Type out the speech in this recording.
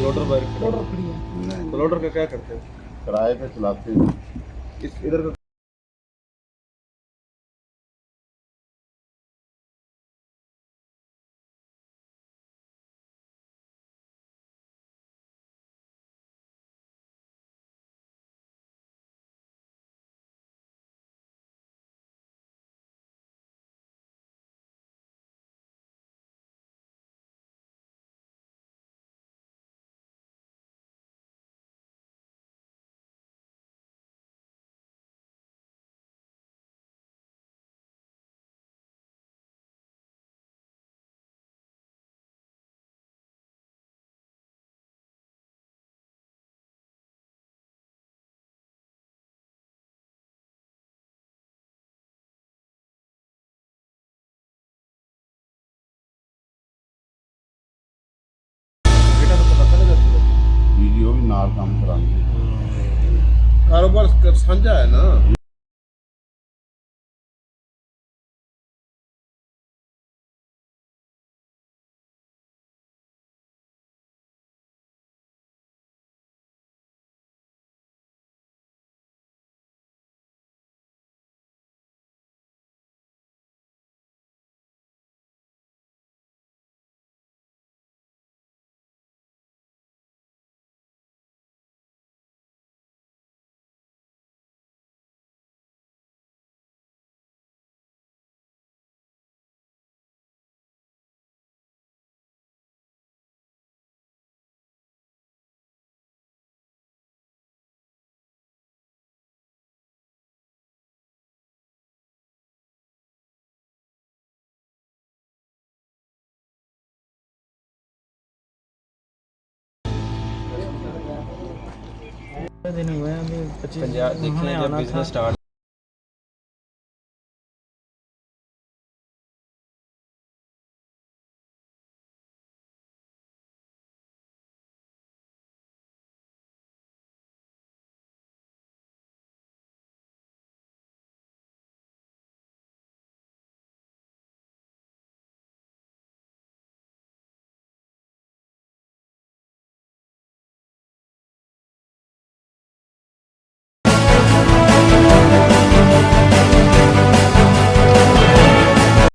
Loader bike loader खड़ी है। नहीं, तो लोडर का क्या करते हैं? किराए पे चलाते हैं। इधर का बेटा तो पता लगा था। वीडियो भी नाल काम कराते हैं। कारोबार साझा है ना। दिन हुए हैं अभी 25 पंजाब देखें जब बिजनेस स्टार्ट